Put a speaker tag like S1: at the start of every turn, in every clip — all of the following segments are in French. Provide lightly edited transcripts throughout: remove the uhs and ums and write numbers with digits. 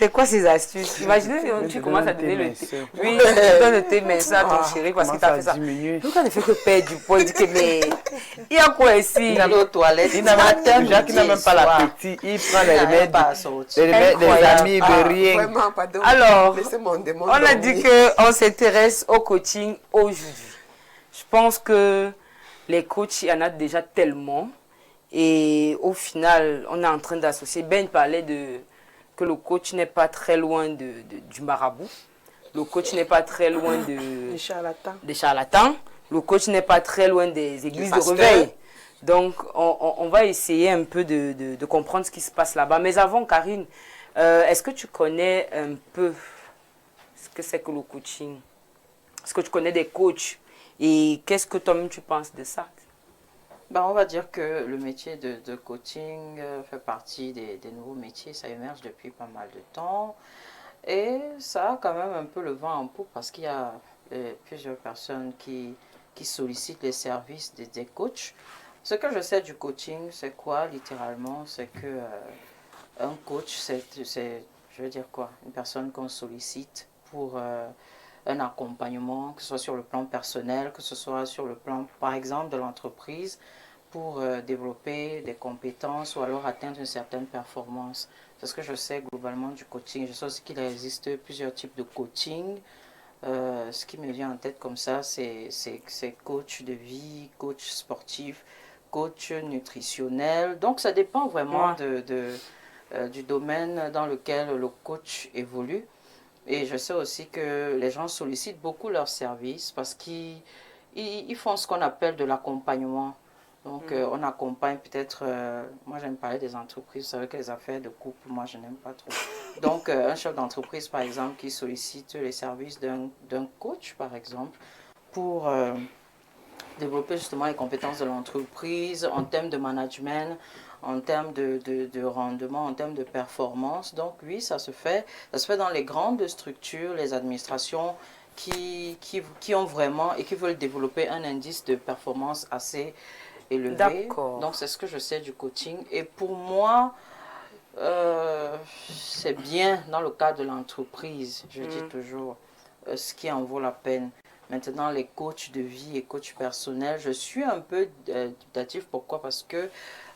S1: C'est quoi ces astuces? Imaginez que tu commences à donner le thé. Oui, tu donnes le thé mais à ton chéri parce qu'il t'a fait ça. Pourquoi ne fait que perdre du poids? Il dit que mais il y a quoi ici?
S2: Il n'a aux toilettes.
S3: Il n'a même pas l'appétit. Il prend les remèdes des amis, de rien.
S4: Vraiment, pardon.
S1: Alors, on a dit qu'on s'intéresse au coaching aujourd'hui. Je pense que les coachs, il y en a déjà tellement. Et au final, on est en train d'associer. Ben parlait que le coach n'est pas très loin du marabout. Le coach n'est pas très loin des charlatans. Le coach n'est pas très loin des églises de réveil. Donc, on va essayer un peu de comprendre ce qui se passe là-bas. Mais avant, Karine, est-ce que tu connais un peu ce que c'est que le coaching? Est-ce que tu connais des coachs? Et qu'est-ce que toi-même tu penses de ça?
S2: Ben, on va dire que le métier de coaching fait partie des nouveaux métiers. Ça émerge depuis pas mal de temps. Et ça a quand même un peu le vent en poupe parce qu'il y a plusieurs personnes qui sollicitent les services des coachs. Ce que je sais du coaching, c'est quoi littéralement? C'est que un coach, je veux dire quoi? Une personne qu'on sollicite pour un accompagnement, que ce soit sur le plan personnel, que ce soit sur le plan, par exemple, de l'entreprise, pour développer des compétences ou alors atteindre une certaine performance. C'est ce que je sais globalement du coaching. Je sais aussi qu'il existe plusieurs types de coaching. Ce qui me vient en tête comme ça, c'est coach de vie, coach sportif, coach nutritionnel. Donc ça dépend vraiment du domaine dans lequel le coach évolue. Et je sais aussi que les gens sollicitent beaucoup leurs services parce qu'ils font ce qu'on appelle de l'accompagnement. Donc, on accompagne peut-être, moi j'aime parler des entreprises, vous savez que les affaires de couple, moi je n'aime pas trop. Donc, un chef d'entreprise par exemple qui sollicite les services d'un coach par exemple pour développer justement les compétences de l'entreprise en termes de management, en termes de rendement, en termes de performance. Donc oui, ça se fait dans les grandes structures, les administrations qui ont vraiment et qui veulent développer un indice de performance assez élevé. Donc c'est ce que je sais du coaching. Et pour moi, c'est bien dans le cadre de l'entreprise, je dis toujours, ce qui en vaut la peine. Maintenant, les coachs de vie et coachs personnels, je suis un peu dubitatif. Pourquoi? Parce que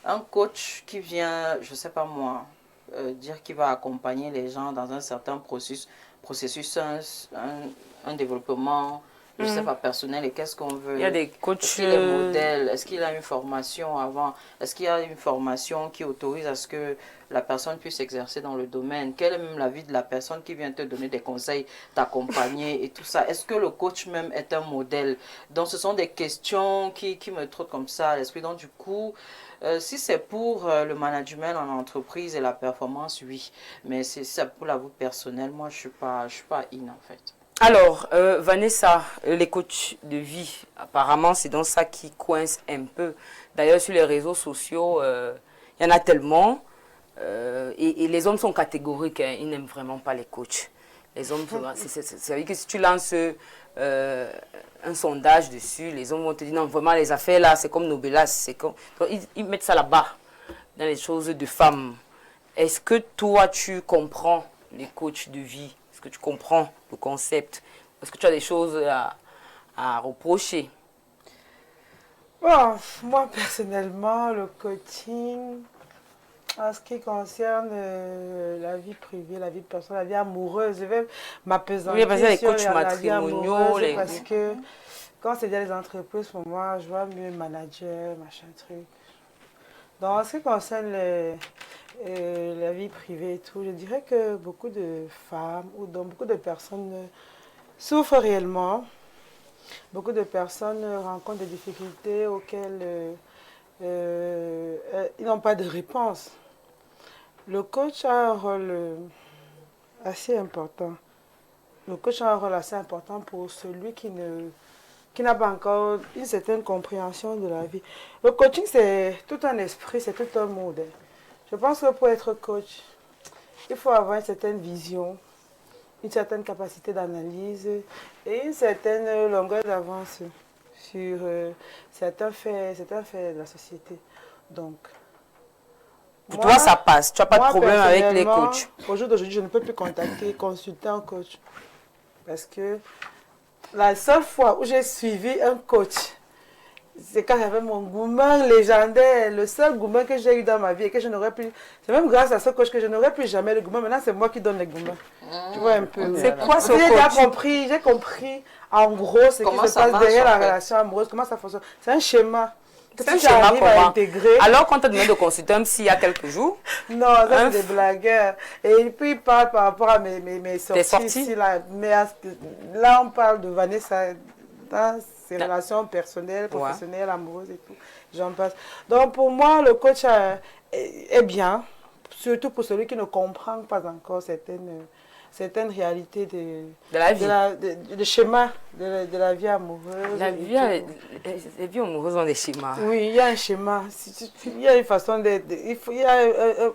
S2: un coach qui vient, je ne sais pas moi, dire qu'il va accompagner les gens dans un certain processus un développement, je ne sais pas, personnel, et qu'est-ce qu'on veut.
S1: Il y a des coachs.
S2: Est-ce qu'il est modèle? Est-ce qu'il a une formation avant? Est-ce qu'il y a une formation qui autorise à ce que la personne puisse exercer dans le domaine? Quelle est même la vie de la personne qui vient te donner des conseils, t'accompagner et tout ça? Est-ce que le coach même est un modèle? Donc ce sont des questions qui me trottent comme ça à l'esprit. Donc du coup, si c'est pour le management en entreprise et la performance, oui. Mais si c'est pour la vie personnelle, moi je suis pas in en fait.
S1: Alors, Vanessa, les coachs de vie, apparemment, c'est donc ça qui coince un peu. D'ailleurs, sur les réseaux sociaux, il y en a tellement. Et les hommes sont catégoriques, hein, ils n'aiment vraiment pas les coachs. Les hommes, c'est-à-dire que si tu lances un sondage dessus, les hommes vont te dire non, vraiment, les affaires là, c'est comme Nobelas. Donc, ils mettent ça là-bas, dans les choses de femmes. Est-ce que toi, tu comprends les coachs de vie? Est-ce que tu comprends le concept? Est-ce que tu as des choses à reprocher?
S5: Bon, moi, personnellement, le coaching, en ce qui concerne la vie privée, la vie personnelle, la vie amoureuse, je vais m'appesantir sur la vie amoureuse parce que quand c'est dans les entreprises, pour moi, je vois mieux manager, machin truc. Donc, en ce qui concerne la vie privée et tout, je dirais que beaucoup de femmes ou donc beaucoup de personnes souffrent réellement. Beaucoup de personnes rencontrent des difficultés auxquelles ils n'ont pas de réponse. Le coach a un rôle assez important. Le coach a un rôle assez important pour celui qui n'a pas encore une certaine compréhension de la vie. Le coaching, c'est tout un esprit, c'est tout un monde. Je pense que pour être coach, il faut avoir une certaine vision, une certaine capacité d'analyse et une certaine longueur d'avance sur certains faits de la société. Donc,
S1: Pour toi, ça passe. Tu n'as pas de problème avec les coachs.
S5: Au jour d'aujourd'hui, je ne peux plus consulter un coach. Parce que la seule fois où j'ai suivi un coach, c'est quand j'avais mon gourmand légendaire, le seul gourmand que j'ai eu dans ma vie et que je n'aurais plus. C'est même grâce à ce coach que je n'aurais plus jamais le gourmand. Maintenant, c'est moi qui donne les gourmands. Tu vois un peu.
S1: C'est quoi ce coach?
S5: J'ai compris en gros ce qui se passe derrière la relation amoureuse, comment ça fonctionne. C'est un schéma.
S1: C'est un schéma comment? Alors, quand tu as donné de consulter, même s'il y a quelques jours.
S5: Non, ça c'est des blagueurs. Et puis, il parle par rapport à mes sorties. Ici, là. Mais là, on parle de Vanessa dans ses relations personnelles, professionnelles, amoureuses et tout. J'en passe. Donc, pour moi, le coach est bien, surtout pour celui qui ne comprend pas encore certaines réalités de
S1: la vie.
S5: De schéma de la vie amoureuse.
S1: Les vies amoureuses ont des schémas.
S5: Oui, il y a un schéma. Il y a une façon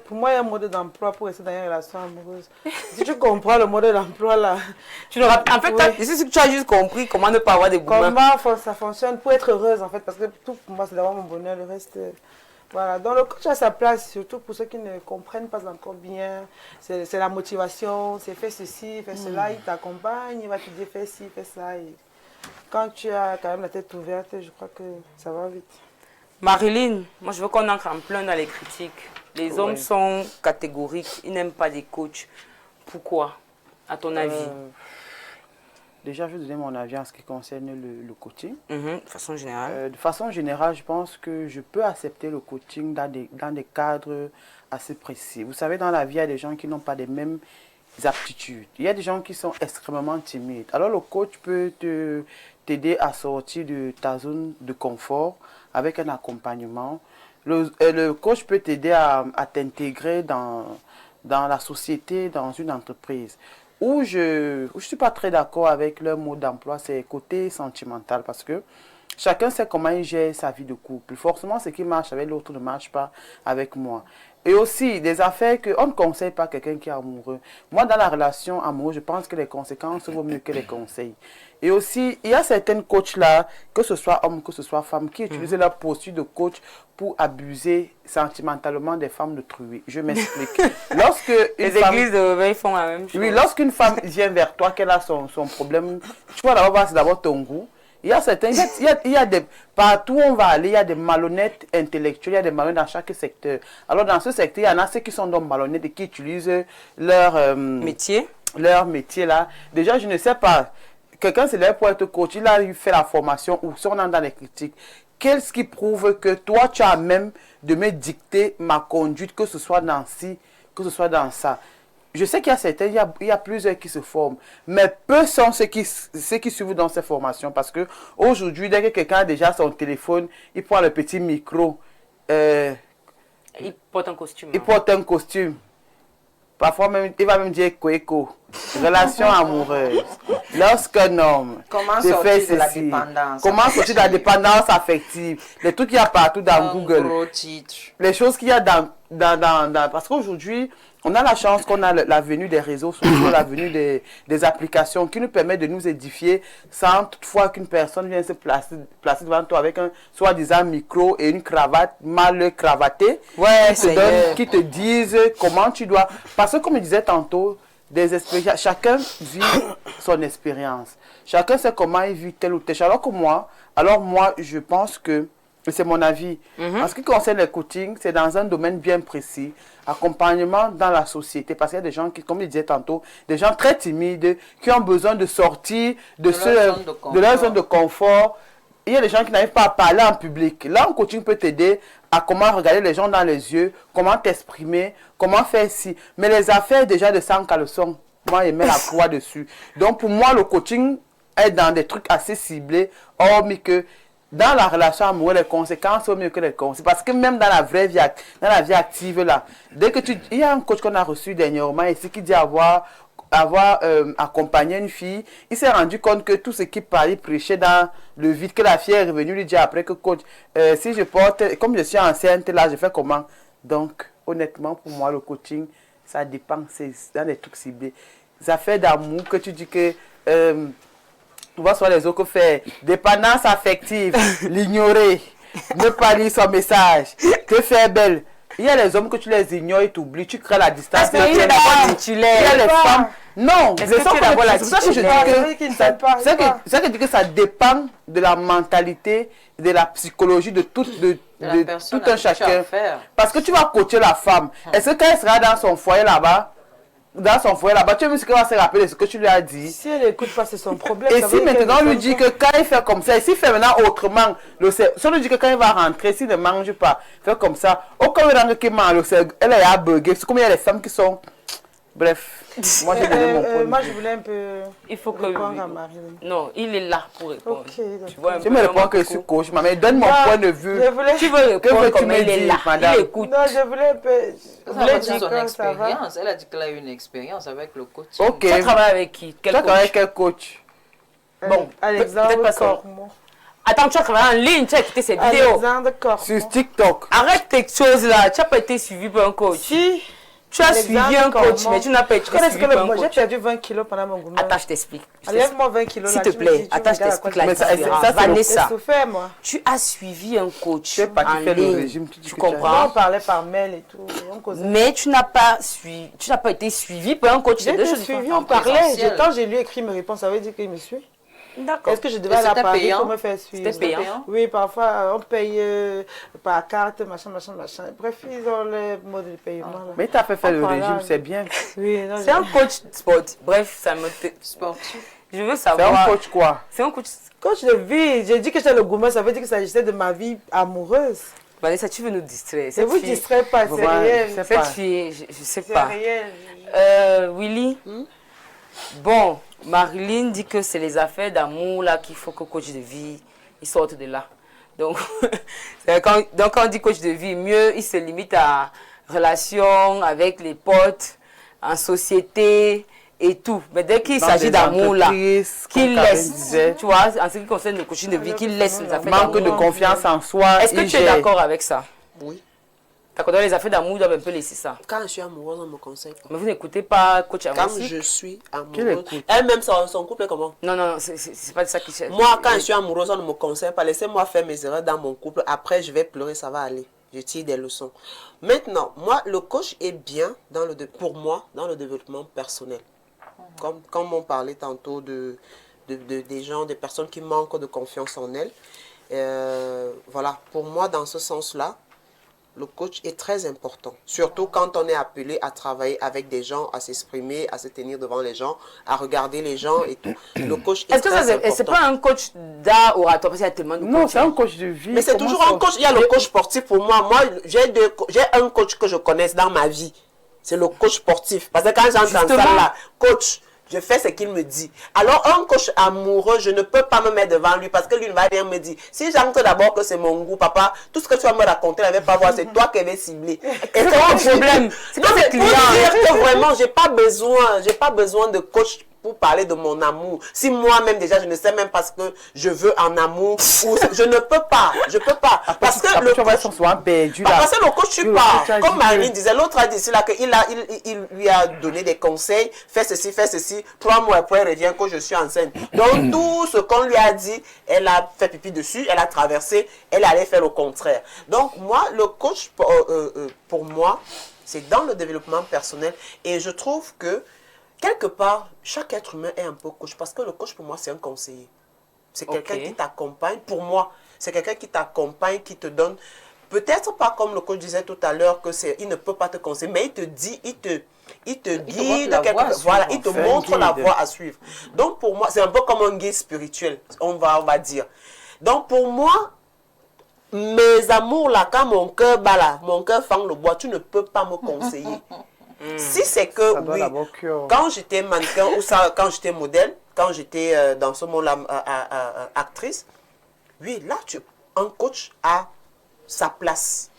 S5: pour moi, il y a un mode d'emploi pour rester dans une relation amoureuse. Si tu comprends le mode d'emploi là.
S1: En fait, si tu as juste compris comment ne pas avoir de gourmands.
S5: Comment ça fonctionne pour être heureuse en fait. Parce que tout pour moi, c'est d'avoir mon bonheur. Le reste. Voilà, donc le coach a sa place, surtout pour ceux qui ne comprennent pas encore bien. C'est la motivation, c'est fais ceci, fais cela, il t'accompagne, il va te dire fais ci, fais ça. Et quand tu as quand même la tête ouverte, je crois que ça va vite.
S1: Marilyn, moi je veux qu'on entre en plein dans les critiques. Les hommes sont catégoriques, ils n'aiment pas des coachs. Pourquoi, à ton avis?
S3: Déjà, je vais donner mon avis en ce qui concerne le coaching.
S1: De façon générale.
S3: De façon générale, je pense que je peux accepter le coaching dans des cadres assez précis. Vous savez, dans la vie, il y a des gens qui n'ont pas les mêmes aptitudes. Il y a des gens qui sont extrêmement timides. Alors, le coach peut t'aider à sortir de ta zone de confort avec un accompagnement. Le coach peut t'aider à t'intégrer dans la société, dans une entreprise. Où je ne suis pas très d'accord avec leur mode d'emploi, c'est côté sentimental. Parce que chacun sait comment il gère sa vie de couple. Forcément, ce qui marche avec l'autre ne marche pas avec moi. Et aussi, des affaires qu'on ne conseille pas quelqu'un qui est amoureux. Moi, dans la relation amoureuse, je pense que les conséquences vaut mieux que les conseils. Et aussi, il y a certains coachs-là, que ce soit homme, que ce soit femme, qui utilisent leur posture de coach pour abuser sentimentalement des femmes de truie. Je m'explique.
S1: Les églises de réveil font la même chose.
S3: Oui, lorsqu'une femme vient vers toi, qu'elle a son problème, tu vas d'abord voir, c'est d'abord ton goût. Il y a certains, partout où on va aller, il y a des malhonnêtes intellectuels, il y a des malhonnêtes dans chaque secteur. Alors dans ce secteur, il y en a ceux qui sont donc malhonnêtes et qui utilisent leur métier là. Déjà, je ne sais pas, quelqu'un c'est là pour être coach, il a fait la formation ou si on est dans les critiques. Qu'est-ce qui prouve que toi, tu as même de me dicter ma conduite, que ce soit dans ci, que ce soit dans ça. Je sais qu'il y a certains, il y a plusieurs qui se forment, mais peu sont ceux qui suivent dans ces formations parce que aujourd'hui, dès que quelqu'un a déjà son téléphone, il prend le petit micro.
S1: Il porte un costume.
S3: Il porte un costume. Parfois même, il va même dire Kweko. Relation amoureuse. Lorsqu'un homme
S2: se fait de la dépendance.
S3: Comment sortir de la dépendance affective. Les trucs qu'il y a partout dans Google. Les choses qu'il y a dans parce qu'aujourd'hui, on a la chance qu'on a la venue des réseaux sociaux, la venue des applications qui nous permettent de nous édifier sans toutefois qu'une personne vienne se placer devant toi avec un soi-disant micro et une cravate mal cravatée qui te disent comment tu dois. Parce que comme je disais tantôt, chacun vit son expérience. Chacun sait comment il vit tel ou tel. Alors moi, je pense que c'est mon avis. En ce qui concerne le coaching, c'est dans un domaine bien précis. Accompagnement dans la société. Parce qu'il y a des gens qui, comme je disais tantôt, des gens très timides, qui ont besoin de sortir de leur zone de confort. Il y a des gens qui n'arrivent pas à parler en public. Là, un coaching peut t'aider à comment regarder les gens dans les yeux, comment t'exprimer, comment faire ci. Mais les affaires déjà de sang caleçon, moi, je mets la croix dessus. Donc, pour moi, le coaching est dans des trucs assez ciblés, hormis que dans la relation amoureuse, les conséquences sont mieux que les conséquences. Parce que même dans la vraie vie, dans la vie active, là, il y a un coach qu'on a reçu dernièrement ici qui dit avoir accompagné une fille. Il s'est rendu compte que tout ce qu'il parlait, prêchait dans le vide, que la fille est revenue lui dire après que coach, si je porte, comme je suis enceinte, là, je fais comment? Donc, honnêtement, pour moi, le coaching, ça dépend, c'est dans des trucs ciblés. Les affaires d'amour que tu dis que on va sur les autres faire dépendance affective, l'ignorer, ne pas lire son message, te faire belle. Il y a les hommes que tu les ignores et t'oublies, tu crées la distance.
S1: Est-ce qu'il est d'abord titulaire?
S3: Il y a les femmes. Non,
S1: est-ce que tu es d'abord la titulaire?
S3: C'est ça que je dis que ça dépend de la mentalité, de la psychologie de tout un chacun. Parce que tu vas coacher la femme. Est-ce que quand elle sera dans son foyer là-bas, tu as vu ce qu'elle va se rappeler de ce que tu lui as dit?
S5: Si elle n'écoute pas, c'est son problème.
S3: Et si maintenant on lui dit que quand il fait comme ça, et s'il fait maintenant autrement, si on lui dit que quand il va rentrer, s'il ne mange pas, fait comme ça, au cas où il mange, elle est à bugger. C'est comme il y a des femmes qui sont... Bref, moi j'ai donné mon point.
S5: Moi je voulais un peu
S1: il faut que
S5: répondre à Marie.
S1: Non, il est là pour répondre.
S5: Ok,
S1: tu vois,
S3: je me réponds que je suis coach, mais donne mon point de vue.
S1: Tu veux répondre comme il est là,
S3: madame.
S1: Il écoute.
S5: Non, je voulais un peu...
S2: Je voulais dire son expérience. Elle a dit qu'elle a eu une expérience avec le coach.
S3: Ok.
S1: Tu as travaillé avec qui?
S3: Tu as travaillé avec quel coach?
S1: Bon,
S5: Alexandre Cormon.
S1: Attends, tu as travaillé en ligne, tu as écouté ses vidéos.
S5: Alexandre Cormon.
S3: Sur TikTok.
S1: Arrête tes choses là, tu n'as pas été suivi par un coach.
S5: Si.
S1: Tu as suivi un coach, mais tu n'as pas été suivi par un coach.
S5: J'ai perdu 20 kilos pendant mon gourmet.
S1: Attends, je t'explique.
S5: Enlève-moi 20 kilos.
S1: S'il te plaît, attends, je t'explique la différence. Vanessa, tu as suivi un coach en ligne. Tu comprends?
S5: On parlait par mail et tout.
S1: Mais tu n'as pas été suivi par un coach.
S5: J'ai été suivi, on parlait. Quand j'ai lu écrit mes réponses, ça veut dire qu'il me suit.
S1: D'accord.
S5: Est-ce que je devais aller à Paris pour me faire suivre?
S1: C'était payant?
S5: Oui, parfois on paye par carte, machin. Bref, ils ont le mode de paiement. Là.
S3: Mais tu as fait le régime, c'est bien.
S1: Oui, c'est un coach sportif. Bref, ça me fait...
S2: Sportif.
S1: Je veux savoir...
S3: C'est un coach quoi?
S1: C'est un coach...
S5: Coach de vie. J'ai dit que j'étais le gourmet, ça veut dire qu'il s'agissait de ma vie amoureuse.
S1: Vanessa, tu veux nous distraire.
S5: Ne vous distraire pas, c'est réel.
S1: Cette fille, je ne sais pas.
S5: C'est réel.
S1: Willy, bon... Marilyn dit que c'est les affaires d'amour là qu'il faut que coach de vie il sorte de là. Donc quand on dit coach de vie, mieux il se limite à relations avec les potes, en société et tout. Mais dès qu'il s'agit d'amour là, qu'il laisse, tu vois, en ce qui concerne le coaching de vie, qu'il laisse les affaires d'amour.
S3: Manque de confiance en soi.
S1: Est-ce que tu es d'accord avec ça?
S4: Oui.
S1: D'accord, les affaires d'amour doivent un peu laisser ça.
S4: Quand je suis amoureuse, on me conseille pas.
S1: Mais vous n'écoutez pas coach amour?
S4: Quand je suis amoureuse, elle-même son couple est comment?
S1: Non, c'est pas ça qui cherche.
S4: Moi, quand je suis amoureuse, on ne me conseille pas. Laissez-moi faire mes erreurs dans mon couple. Après, je vais pleurer, ça va aller. Je tire des leçons. Maintenant, moi, le coach est bien pour moi dans le développement personnel. Comme on parlait tantôt des gens, des personnes qui manquent de confiance en elles. Voilà, pour moi, dans ce sens-là, le coach est très important, surtout quand on est appelé à travailler avec des gens, à s'exprimer, à se tenir devant les gens, à regarder les gens et tout. Le coach est très important. Est-ce que
S1: c'est pas un coach d'art oratoire parce qu'il y a tellement de
S3: Non, c'est un coach de vie.
S4: Mais c'est toujours un coach. Il y a le coach sportif pour moi. Moi, j'ai un coach que je connaisse dans ma vie. C'est le coach sportif. Parce que quand j'entends ça là, coach, je fais ce qu'il me dit. Alors, un coach amoureux, je ne peux pas me mettre devant lui parce que lui va bien me dire. Si j'entends d'abord que c'est mon goût, papa, tout ce que tu vas me raconter, elle ne va pas voir, c'est toi qui vas cibler. Et c'est un problème. C'est pas ce client. Que vraiment, j'ai pas besoin de coach pour parler de mon amour. Si moi-même déjà je ne sais même pas ce que je veux en amour, ou je ne peux pas, parce que le coach tu pars, comme Marilyn disait, l'autre a dit là qu'il lui a donné des conseils, fais ceci, 3 mois après elle revient que je suis enceinte. Donc tout ce qu'on lui a dit, elle a fait pipi dessus, elle a traversé, elle allait faire le contraire. Donc moi, le coach pour moi, c'est dans le développement personnel et je trouve que quelque part, chaque être humain est un peu coach. Parce que le coach, pour moi, c'est un conseiller. C'est quelqu'un qui t'accompagne. Pour moi, c'est quelqu'un qui t'accompagne, qui te donne... Peut-être pas comme le coach disait tout à l'heure, il ne peut pas te conseiller, mais il te dit, il te guide. Voilà, il te montre la voie à suivre. Donc, pour moi, c'est un peu comme un guide spirituel, on va dire. Donc, pour moi, mes amours, là, quand mon cœur bat là, mon cœur fend le bois, tu ne peux pas me conseiller. Si c'est que, oui, quand j'étais mannequin ou quand j'étais modèle, quand j'étais dans ce monde-là actrice, oui, là, un coach a sa place.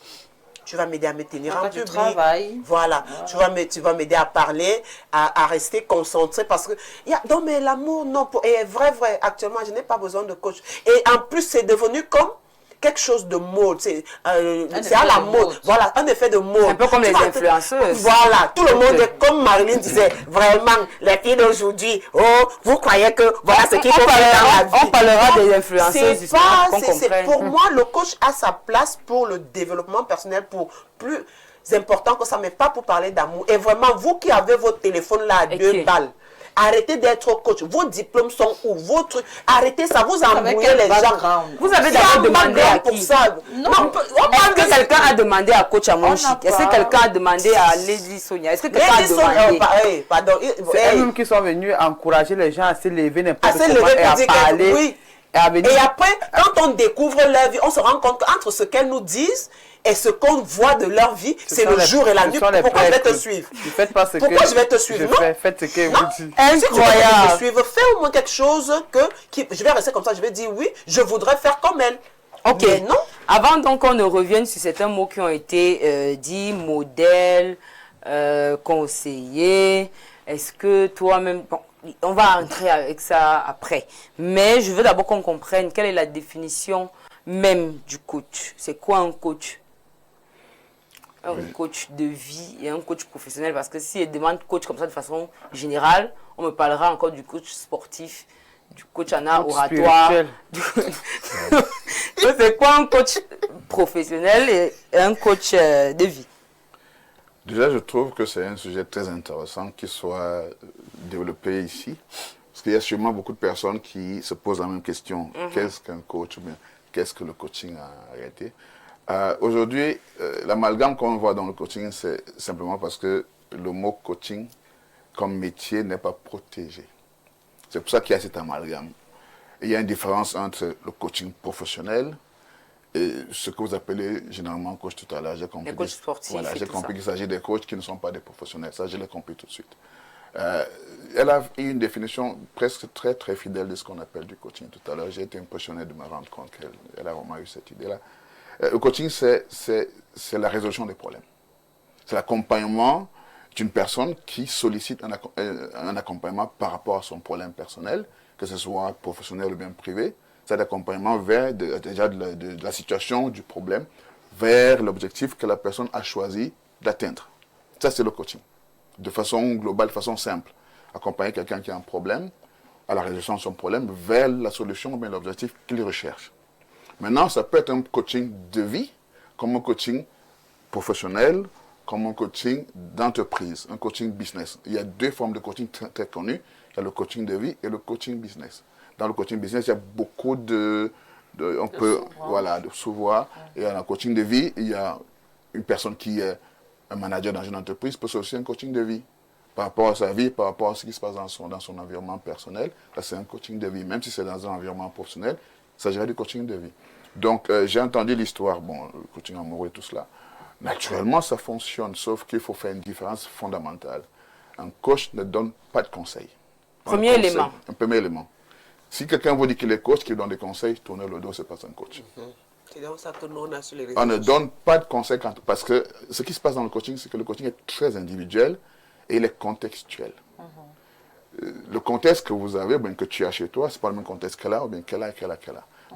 S4: Tu vas m'aider à me tenir en public. Voilà, tu vas m'aider à parler, à rester concentré parce que, non mais l'amour, non, et vrai, actuellement, je n'ai pas besoin de coach. Et en plus, c'est devenu comme quelque chose de mode, c'est à la mode. Voilà, un effet de mode.
S1: Un peu comme les influenceuses.
S4: Voilà, tout le monde est comme Marilyn disait, vraiment, les filles d'aujourd'hui, oh, vous croyez que voilà ce qu'il faut faire dans la vie.
S1: On parlera des influenceuses,
S4: pour moi, le coach a sa place pour le développement personnel, pour plus important que ça, mais pas pour parler d'amour. Et vraiment, vous qui avez votre téléphone là à 2 balles, arrêtez d'être coach. Vos diplômes sont où? Vos trucs. Arrêtez ça. Vous embrouillez les gens.
S1: Vous avez d'abord demandé à qui?
S4: Pour ça.
S1: Non. Est-ce que quelqu'un a demandé à coach à mon chic? Est-ce que quelqu'un a demandé à Lady Sonia? Est-ce que quelqu'un a demandé?
S4: Pardon.
S3: C'est elles-mêmes qui sont venues encourager les gens à se lever n'importe comment et à
S4: dire
S3: parler.
S4: Oui. Et après, quand on découvre leur vie, on se rend compte qu'entre ce qu'elles nous disent et ce qu'on voit de leur vie, c'est le jour et la nuit. Pourquoi je vais te suivre? Pourquoi je vais te suivre?
S3: Faites ce que vous dites.
S4: Incroyable. Si tu veux me suivre, fais au moins quelque chose je vais rester comme ça, je vais dire oui, je voudrais faire comme elle.
S1: Ok.
S4: Mais non.
S1: Avant donc qu'on ne revienne sur certains mots qui ont été dits, modèle, conseiller, est-ce que toi-même... Bon, on va entrer avec ça après. Mais je veux d'abord qu'on comprenne quelle est la définition même du coach. C'est quoi un coach? Un coach de vie et un coach professionnel. Parce que si elle demande coach comme ça de façon générale, on me parlera encore du coach sportif, du coach en art oratoire. C'est quoi un coach professionnel et un coach de vie?
S6: Déjà, je trouve que c'est un sujet très intéressant qui soit développé ici. Parce qu'il y a sûrement beaucoup de personnes qui se posent la même question. Qu'est-ce qu'un coach ou bien qu'est-ce que le coaching en réalité? Aujourd'hui, l'amalgame qu'on voit dans le coaching, c'est simplement parce que le mot coaching comme métier n'est pas protégé. C'est pour ça qu'il y a cet amalgame. Il y a une différence entre le coaching professionnel et ce que vous appelez généralement coach tout à l'heure. J'ai compris.
S1: Les coachs sportifs.
S6: Voilà, j'ai compris qu'il s'agit des coachs qui ne sont pas des professionnels. Ça, je l'ai compris tout de suite. Elle a eu une définition presque très très fidèle de ce qu'on appelle du coaching tout à l'heure. J'ai été impressionné de me rendre compte qu'elle a vraiment eu cette idée-là. Le coaching, c'est la résolution des problèmes. C'est l'accompagnement d'une personne qui sollicite un accompagnement par rapport à son problème personnel, que ce soit professionnel ou bien privé. C'est l'accompagnement vers déjà de la situation, du problème, vers l'objectif que la personne a choisi d'atteindre. Ça, c'est le coaching. De façon globale, de façon simple. Accompagner quelqu'un qui a un problème à la résolution de son problème vers la solution ou bien l'objectif qu'il recherche. Maintenant, ça peut être un coaching de vie, comme un coaching professionnel, comme un coaching d'entreprise, un coaching business. Il y a 2 formes de coaching très, très connues. Il y a le coaching de vie et le coaching business. Dans le coaching business, il y a beaucoup de sous-voix. Et dans le coaching de vie, il y a une personne qui est un manager dans une entreprise, peut être aussi un coaching de vie. Par rapport à sa vie, par rapport à ce qui se passe dans son environnement personnel, c'est un coaching de vie. Même si c'est dans un environnement professionnel, il s'agirait du coaching de vie. Donc, j'ai entendu l'histoire, le coaching amoureux et tout cela. Naturellement, ça fonctionne, sauf qu'il faut faire une différence fondamentale. Un coach ne donne pas de conseils.
S1: Premier élément.
S6: Un premier élément. Si quelqu'un vous dit qu'il est coach, qu'il donne des conseils, tournez le dos, c'est pas un coach.
S4: C'est donc ça que nous, on a sur les réseaux.
S6: On ne donne pas de conseils parce que ce qui se passe dans le coaching, c'est que le coaching est très individuel et il est contextuel. Le contexte que vous avez, que tu as chez toi, ce n'est pas le même contexte qu'elle a, ou bien qu'elle a.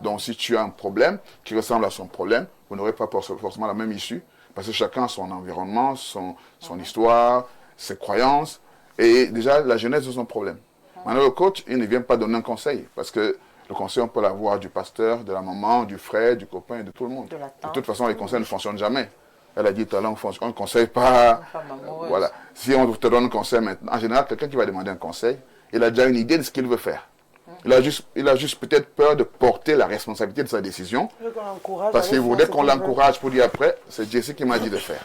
S6: Donc, si tu as un problème qui ressemble à son problème, vous n'aurez pas forcément la même issue, parce que chacun a son environnement, son histoire, ses croyances, et déjà la genèse de son problème. Maintenant, le coach, il ne vient pas donner un conseil, parce que le conseil, on peut l'avoir du pasteur, de la maman, du frère, du copain, de tout le monde. De toute façon, les conseils ne fonctionnent jamais. Elle a dit tout à l'heure, on ne conseille pas. Voilà. Si on te donne un conseil maintenant, en général, quelqu'un qui va demander un conseil, il a déjà une idée de ce qu'il veut faire. Il a juste peut-être peur de porter la responsabilité de sa décision. Parce qu'il voudrait qu'on l'encourage pour dire après, c'est Jessie qui m'a dit de faire.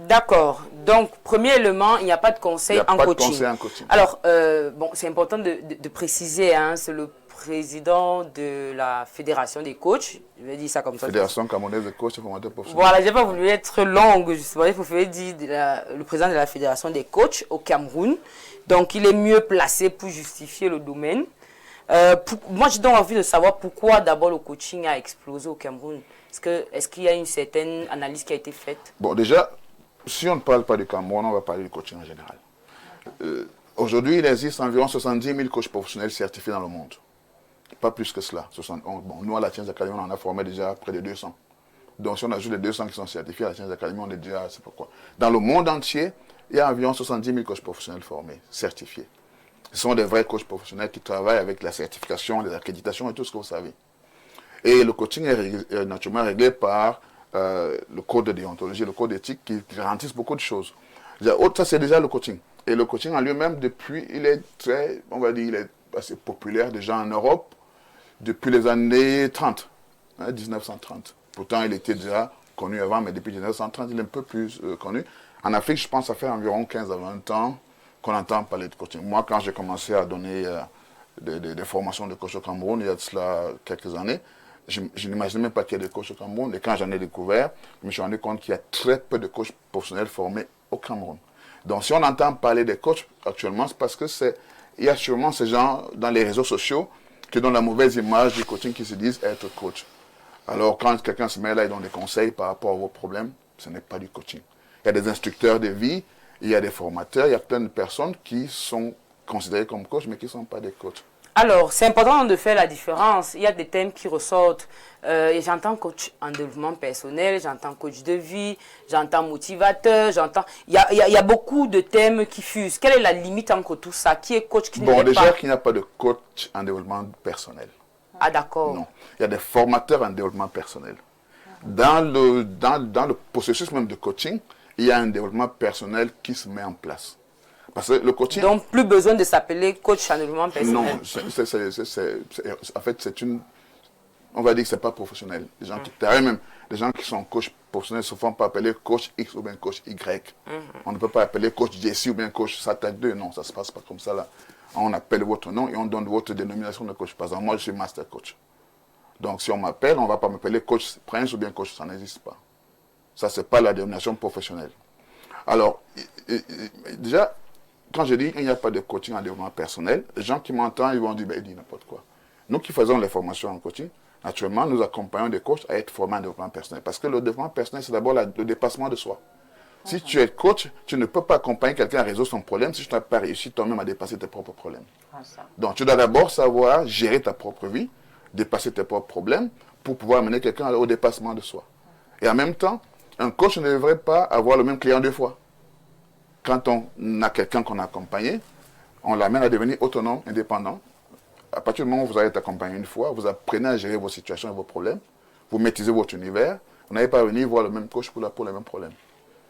S1: D'accord. Donc, premier élément, il n'y a pas de conseil en coaching. Alors, c'est important de préciser, c'est le président de la Fédération des coachs. Je vais dire ça comme ça.
S6: Fédération camerounaise des coachs et formateurs professionnels.
S1: Voilà, je n'ai pas voulu être longue, justement. Il faut dire le président de la Fédération des coachs au Cameroun. Donc, il est mieux placé pour justifier le domaine. Moi, j'ai donc envie de savoir pourquoi d'abord le coaching a explosé au Cameroun. Est-ce qu'il y a une certaine analyse qui a été faite?
S6: Bon, déjà, si on ne parle pas du Cameroun, on va parler du coaching en général. Aujourd'hui, il existe environ 70 000 coachs professionnels certifiés dans le monde. Pas plus que cela. 71. Bon, nous, à la Change Academy, on en a formé déjà près de 200. Donc, si on ajoute les 200 qui sont certifiés à la Change Academy, on est déjà, c'est pourquoi. Dans le monde entier, il y a environ 70 000 coachs professionnels formés, certifiés. Ce sont des vrais coachs professionnels qui travaillent avec la certification, les accréditations et tout ce que vous savez. Et le coaching est naturellement réglé par le code de déontologie, le code d'éthique qui garantissent beaucoup de choses. Ça, c'est déjà le coaching. Et le coaching en lui-même, depuis, il est très, on va dire, il est assez populaire déjà en Europe depuis les années 30, 1930. Pourtant, il était déjà connu avant, mais depuis 1930, il est un peu plus connu. En Afrique, je pense que ça fait environ 15 à 20 ans qu'on entend parler de coaching. Moi, quand j'ai commencé à donner des formations de coach au Cameroun, il y a de cela quelques années, je n'imaginais même pas qu'il y ait des coachs au Cameroun. Et quand j'en ai découvert, je me suis rendu compte qu'il y a très peu de coachs professionnels formés au Cameroun. Donc, si on entend parler des coachs actuellement, c'est parce que il y a sûrement ces gens dans les réseaux sociaux qui donnent la mauvaise image du coaching, qui se disent être coach. Alors, quand quelqu'un se met là et donne des conseils par rapport à vos problèmes, ce n'est pas du coaching. Il y a des instructeurs de vie, il y a des formateurs, il y a plein de personnes qui sont considérées comme coachs, mais qui ne sont pas des coachs.
S1: Alors, c'est important de faire la différence. Il y a des thèmes qui ressortent. Et j'entends coach en développement personnel, j'entends coach de vie, j'entends motivateur, j'entends... Il y a beaucoup de thèmes qui fusent. Quelle est la limite entre tout ça? Qui est coach, qui ne l'est pas?
S6: Bon, déjà qu'il n'y a pas de coach en développement personnel.
S1: Ah, d'accord.
S6: Non. Il y a des formateurs en développement personnel. Dans le processus même de coaching, il y a un développement personnel qui se met en place. Parce que le coaching...
S1: Donc, plus besoin de s'appeler coach en développement personnel.
S6: Non, en fait, c'est une... On va dire que ce n'est pas professionnel. Les gens qui même, les gens qui sont coachs professionnels ne se font pas appeler coach X ou bien coach Y. On ne peut pas appeler coach Jesse ou bien coach Satak 2. Non, ça ne se passe pas comme ça là. On appelle votre nom et on donne votre dénomination de coach. Par exemple, moi, je suis master coach. Donc, si on m'appelle, on ne va pas m'appeler coach Prince ou bien coach. Ça n'existe pas. Ça, ce n'est pas la dénomination professionnelle. Alors, déjà, quand je dis qu'il n'y a pas de coaching en développement personnel, les gens qui m'entendent, ils vont dire, ben, il dit n'importe quoi. Nous qui faisons les formations en coaching, naturellement, nous accompagnons des coachs à être formés en développement personnel. Parce que le développement personnel, c'est d'abord le dépassement de soi. Si tu es coach, tu ne peux pas accompagner quelqu'un à résoudre son problème si tu n'as pas réussi toi-même à dépasser tes propres problèmes. Donc, tu dois d'abord savoir gérer ta propre vie, dépasser tes propres problèmes pour pouvoir amener quelqu'un au dépassement de soi. Et en même temps, un coach ne devrait pas avoir le même client deux fois. Quand on a quelqu'un qu'on a accompagné, on l'amène à devenir autonome, indépendant. À partir du moment où vous allez être accompagné une fois, vous apprenez à gérer vos situations et vos problèmes, vous maîtrisez votre univers, vous n'allez pas venir voir le même coach pour les mêmes problèmes.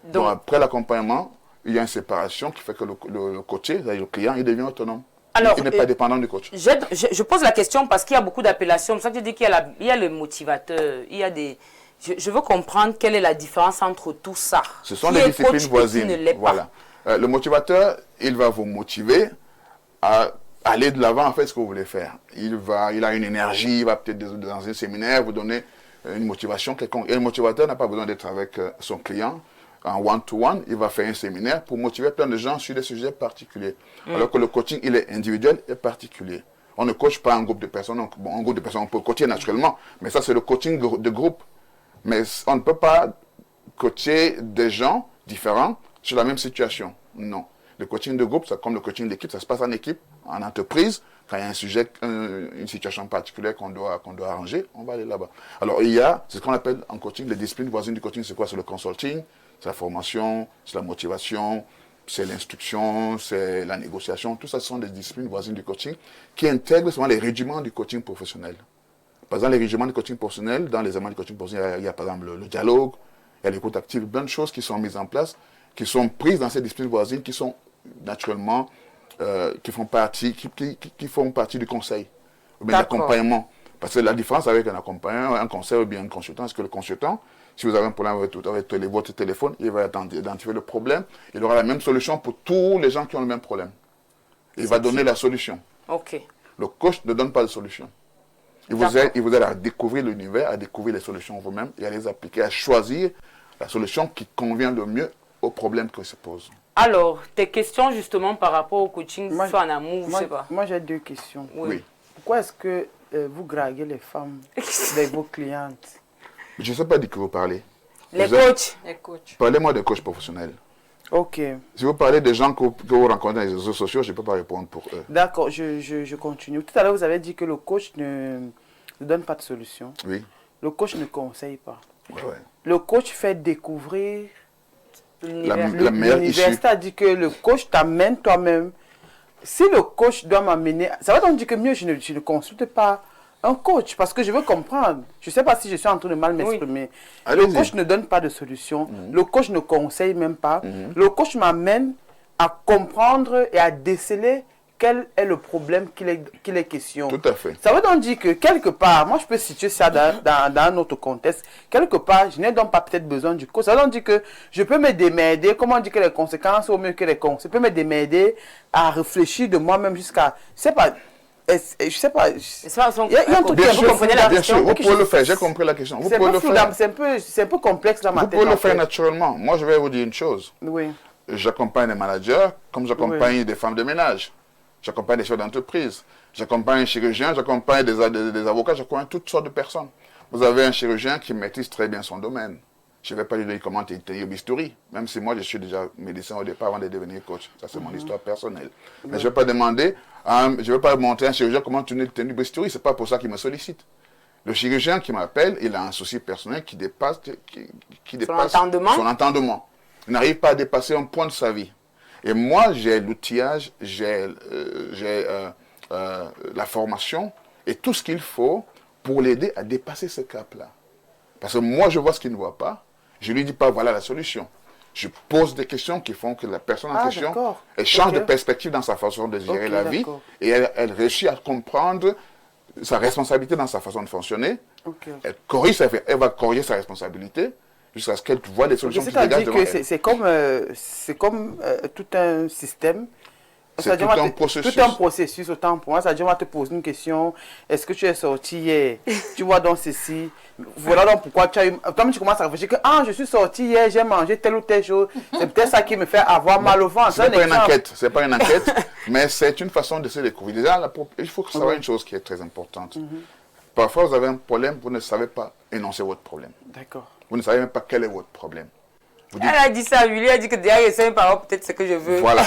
S6: Donc après l'accompagnement, il y a une séparation qui fait que le coaché, le client, il devient autonome. Alors, il n'est pas dépendant du coach.
S1: Je pose la question parce qu'il y a beaucoup d'appellations. C'est ça que je dis qu'il y a le motivateur, il y a des... Je veux comprendre quelle est la différence entre tout ça.
S6: Ce sont des disciplines voisines. Voilà. Le motivateur, il va vous motiver à aller de l'avant, en fait, ce que vous voulez faire. Il a une énergie, il va peut-être dans un séminaire vous donner une motivation quelconque. Et le motivateur n'a pas besoin d'être avec son client en one-to-one. Il va faire un séminaire pour motiver plein de gens sur des sujets particuliers. Alors que le coaching, il est individuel et particulier. On ne coach pas un groupe de personnes. Bon, un groupe de personnes, on peut coacher naturellement, mais ça, c'est le coaching de groupe. Mais on ne peut pas coacher des gens différents sur la même situation. Non. Le coaching de groupe, c'est comme le coaching d'équipe, ça se passe en équipe, en entreprise. Quand il y a un sujet, une situation particulière qu'on doit arranger, on va aller là-bas. Alors, il y a, c'est ce qu'on appelle en coaching, les disciplines voisines du coaching, c'est quoi? C'est le consulting, c'est la formation, c'est la motivation, c'est l'instruction, c'est la négociation. Tout ça, ce sont des disciplines voisines du coaching qui intègrent souvent les rudiments du coaching professionnel. Par exemple, les rudiments du coaching professionnel, dans les éléments du coaching professionnel, il y a par exemple le dialogue, il y a l'écoute active, plein de choses qui sont mises en place, qui sont prises dans ces disciplines voisines, qui sont naturellement, qui font partie du conseil, ou bien de l'accompagnement. Parce que la différence avec un accompagnant, un conseil ou bien un consultant, c'est que le consultant, si vous avez un problème avec votre téléphone, il va identifier le problème, il aura la même solution pour tous les gens qui ont le même problème. Il va donner la solution.
S1: Ok.
S6: Le coach ne donne pas de solution. Il vous aide à découvrir l'univers, à découvrir les solutions vous-même et à les appliquer, à choisir la solution qui convient le mieux aux problèmes qui se posent.
S1: Alors, tes questions justement par rapport au coaching, soit en amour, je sais pas.
S5: Moi, j'ai deux questions.
S6: Oui.
S5: Pourquoi est-ce que vous draguez les femmes de vos clientes?
S6: Je ne sais pas de qui vous parlez.
S1: Les coachs.
S6: Parlez-moi de coach professionnel.
S3: Ok.
S6: Si vous parlez des gens que vous rencontrez dans les réseaux sociaux, je ne peux pas répondre pour eux.
S3: D'accord, je continue. Tout à l'heure, vous avez dit que le coach ne donne pas de solution.
S6: Oui.
S3: Le coach ne conseille pas.
S6: Ouais.
S3: Le coach fait découvrir
S6: La meilleure issue.
S3: l'univers. C'est-à-dire que le coach t'amène toi-même. Si le coach doit m'amener, ça va donc dire que mieux, je ne consulte pas un coach parce que je veux comprendre. Je ne sais pas si je suis en train de mal m'exprimer.
S6: Oui.
S3: Le coach ne donne pas de solution. Le coach ne conseille même pas. Le coach m'amène à comprendre et à déceler quel est le problème qu'il est question.
S6: Tout à fait.
S3: Ça veut donc dire que quelque part, moi je peux situer ça dans un autre contexte, quelque part, je n'ai donc pas peut-être besoin du coach. Ça veut donc dire que je peux me démerder, comment on dit que les conséquences au mieux que les conséquences. Je peux me démerder à réfléchir de moi-même jusqu'à, je sais pas, il y a un truc
S6: Bien
S3: que vous comprenez la
S6: bien
S3: question.
S6: sûr, vous pouvez le faire, j'ai compris la question. Vous pouvez le faire.
S3: C'est un peu complexe dans ma
S6: Vous
S3: tête.
S6: pouvez le
S3: en
S6: faire
S3: fait.
S6: naturellement. Moi, je vais vous dire une chose.
S3: Oui.
S6: J'accompagne des managers comme j'accompagne des femmes de ménage. J'accompagne des chefs d'entreprise. J'accompagne un chirurgien, j'accompagne des avocats, j'accompagne toutes sortes de personnes. Vous avez un chirurgien qui maîtrise très bien son domaine. Je ne vais pas lui dire comment tenir bistouri, même si moi je suis déjà médecin au départ avant de devenir coach. Ça, c'est mon histoire personnelle. Mais je ne vais pas demander, je ne vais pas montrer à un chirurgien comment tenir bistouri. Ce n'est pas pour ça qu'il me sollicite. Le chirurgien qui m'appelle, il a un souci personnel qui dépasse, son entendement. Il n'arrive pas à dépasser un point de sa vie. Et moi, j'ai l'outillage, j'ai la formation et tout ce qu'il faut pour l'aider à dépasser ce cap-là. Parce que moi, je vois ce qu'il ne voit pas. Je ne lui dis pas, voilà la solution. Je pose des questions qui font que la personne en question elle change de perspective dans sa façon de gérer la vie. Et elle réussit à comprendre sa responsabilité dans sa façon de fonctionner. Elle va corriger sa responsabilité jusqu'à ce qu'elle voit des solutions qui se dégagent devant elle.
S3: C'est comme tout un système.
S6: C'est tout un processus.
S3: Tout un processus, autant pour moi. C'est-à-dire, on va te poser une question. Est-ce que tu es sorti hier? Tu vois donc ceci. Voilà donc pourquoi tu as eu... Toi, tu commences à réfléchir que je suis sorti hier, j'ai mangé telle ou telle chose. C'est peut-être ça qui me fait avoir mal au ventre.
S6: Ce n'est pas une enquête. Ce n'est pas une enquête, mais c'est une façon de se découvrir. Déjà, il faut savoir une chose qui est très importante. Parfois, vous avez un problème, vous ne savez pas énoncer votre problème.
S3: D'accord.
S6: Vous ne savez même pas quel est votre problème.
S1: Elle a dit ça, lui, elle a dit que derrière les 5 paroles, peut-être ce que je veux.
S6: Voilà.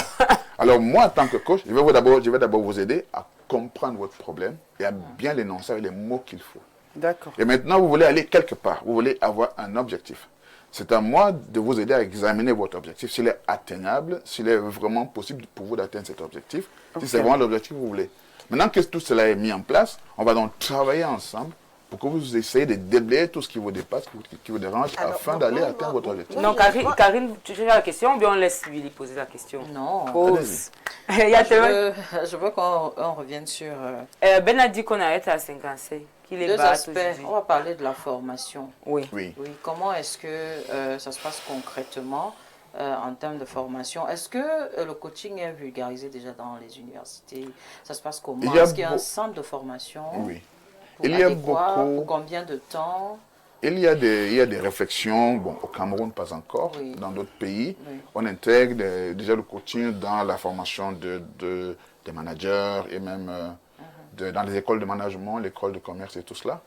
S6: Alors moi, en tant que coach, je vais d'abord vous aider à comprendre votre problème et à bien l'énoncer avec les mots qu'il faut.
S3: D'accord.
S6: Et maintenant, vous voulez aller quelque part. Vous voulez avoir un objectif. C'est à moi de vous aider à examiner votre objectif, s'il est atteignable, s'il est vraiment possible pour vous d'atteindre cet objectif, si c'est vraiment l'objectif que vous voulez. Maintenant que tout cela est mis en place, on va donc travailler ensemble pour que vous essayiez de déblayer tout ce qui vous dépasse, qui vous dérange, afin d'aller atteindre votre objectif.
S1: Non, Karine, tu as la question ou bien on laisse lui poser la question?
S2: Non.
S1: Pose.
S2: Je veux qu'on revienne sur...
S1: Ben a dit qu'on arrête à 55.
S2: Deux aspects. On va parler de la formation.
S1: Oui.
S2: Comment est-ce que ça se passe concrètement en termes de formation? Est-ce que le coaching est vulgarisé déjà dans les universités? Ça se passe comment? Est-ce qu'il y a un centre de formation?
S6: Oui.
S2: Il y a beaucoup. Pour combien de temps?
S6: Il y a des réflexions, bon, au Cameroun pas encore, dans d'autres pays. On intègre déjà le coaching dans la formation des managers et même dans les écoles de management, l'école de commerce et tout cela.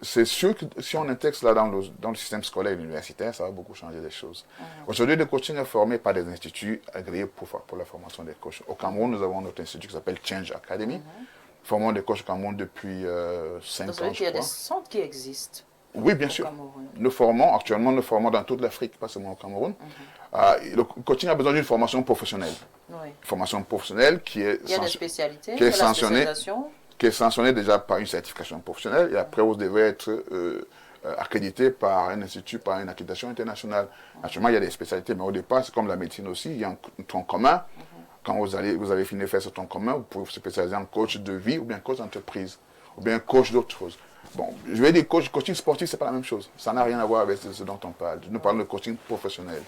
S6: C'est sûr que si on intègre cela dans le système scolaire et universitaire, ça va beaucoup changer les choses. Aujourd'hui, le coaching est formé par des instituts agréés pour la formation des coachs. Au Cameroun, nous avons notre institut qui s'appelle Change Academy. Formons des coachs au Cameroun depuis 5 ans, je crois.
S2: Il y a des centres qui existent.
S6: Oui, bien sûr. Nous formons dans toute l'Afrique, pas seulement au Cameroun. Le coaching a besoin d'une formation professionnelle. Une formation professionnelle qui est,
S2: il y a des spécialités,
S6: qui est sanctionnée déjà par une certification professionnelle. Et après, vous devez être accrédité par un institut, par une accréditation internationale. Actuellement, il y a des spécialités, mais au départ, c'est comme la médecine aussi. Il y a un tronc commun. Quand vous avez fini de faire ce tronc commun, vous pouvez vous spécialiser en coach de vie ou bien coach d'entreprise ou bien coach d'autre chose. Bon, je vais dire coaching sportif, ce n'est pas la même chose. Ça n'a rien à voir avec ce dont on parle. Nous parlons de coaching professionnel,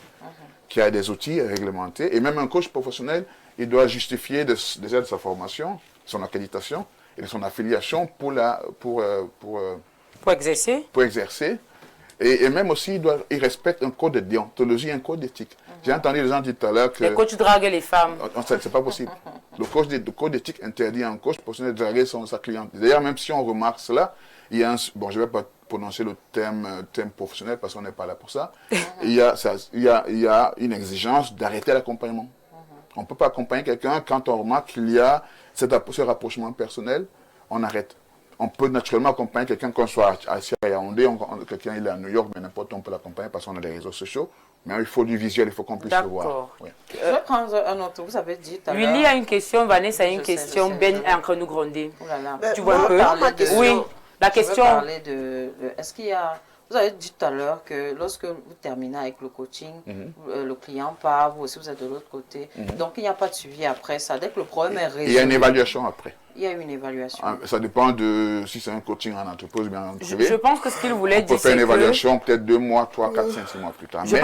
S6: qui a des outils réglementés. Et même un coach professionnel, il doit justifier déjà de sa formation, son accréditation et de son affiliation pour
S1: exercer.
S6: Pour exercer. Et même aussi, il respecte un code de déontologie, un code d'éthique. J'ai entendu les gens dire tout à l'heure que...
S1: Les coachs draguent les femmes.
S6: C'est pas possible. Le code d'éthique interdit à un coach professionnel de draguer sa cliente. D'ailleurs, même si on remarque cela, il y a je ne vais pas prononcer le terme professionnel parce qu'on n'est pas là pour ça. Il y a une exigence d'arrêter l'accompagnement. On ne peut pas accompagner quelqu'un quand on remarque qu'il y a ce rapprochement personnel, on arrête. On peut naturellement accompagner quelqu'un qu'on soit à Yaoundé, quelqu'un il est à New York, mais n'importe où on peut l'accompagner parce qu'on a des réseaux sociaux. Mais il faut du visuel, il faut qu'on puisse le voir. Oui.
S2: Je vais prendre un autre, vous avez dit tout à l'heure.
S1: Willy a une question, Vanessa a une question, Ben est en train de nous gronder.
S2: Oh là là.
S1: Tu vois un peu? Oui, la question.
S2: Je veux parler est-ce qu'il y a... Vous avez dit tout à l'heure que lorsque vous terminez avec le coaching, le client part, vous aussi vous êtes de l'autre côté. Donc il n'y a pas de suivi après ça. Dès que le problème est résolu.
S6: Il y a une évaluation après.
S2: Il y a une évaluation.
S6: Ça dépend de si c'est un coaching en entreprise ou bien en privé.
S1: Je pense que ce qu'il voulait dire,
S6: c'est que... On peut faire une évaluation peut-être 2 mois, 3, 4, 5, 6 mois plus tard. Mais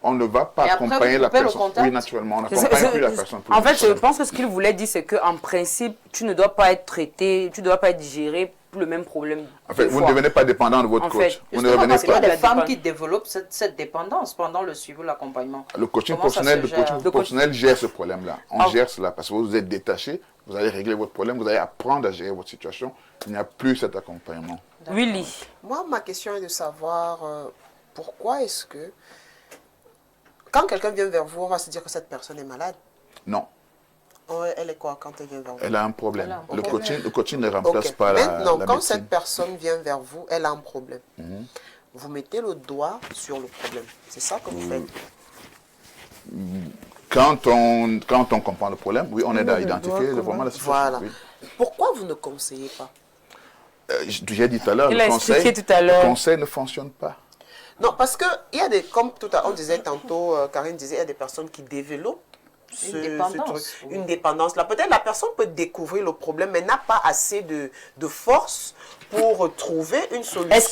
S6: on ne va pas accompagner la personne. Oui, naturellement, on n'accompagne plus la personne.
S1: En fait, je pense que ce qu'il voulait dire, c'est qu'en principe, tu ne dois pas être traité, tu ne dois pas être géré pour le même problème.
S6: En fait, vous ne devenez pas dépendant de votre coach.
S2: Vous ne devenez pas. Il y a des femmes qui développent cette dépendance pendant le suivi ou l'accompagnement.
S6: Le coaching professionnel gère ce problème-là. On gère cela parce que vous êtes détaché, vous allez régler votre problème, vous allez apprendre à gérer votre situation. Il n'y a plus cet accompagnement.
S1: Willy.
S4: Moi, ma question est de savoir pourquoi est-ce que quand quelqu'un vient vers vous, on va se dire que cette personne est malade?
S6: Non.
S4: Elle est quoi quand elle vient vers vous?
S6: Elle a un problème. Le coaching ne remplace pas la médecine.
S4: Maintenant, quand cette personne vient vers vous, elle a un problème. Vous mettez le doigt sur le problème. C'est ça que vous faites?
S6: Quand on comprend le problème, oui, on aide à identifier vraiment la situation.
S4: Voilà.
S6: Oui.
S4: Pourquoi vous ne conseillez pas?
S6: J'ai dit tout à l'heure, le conseil ne fonctionne pas.
S4: Non, parce que il y a des, comme tout à l'heure, on disait tantôt, Karine disait, il y a des personnes qui développent une dépendance. Là, peut-être la personne peut découvrir le problème, mais n'a pas assez de force pour trouver une solution.
S1: Est-ce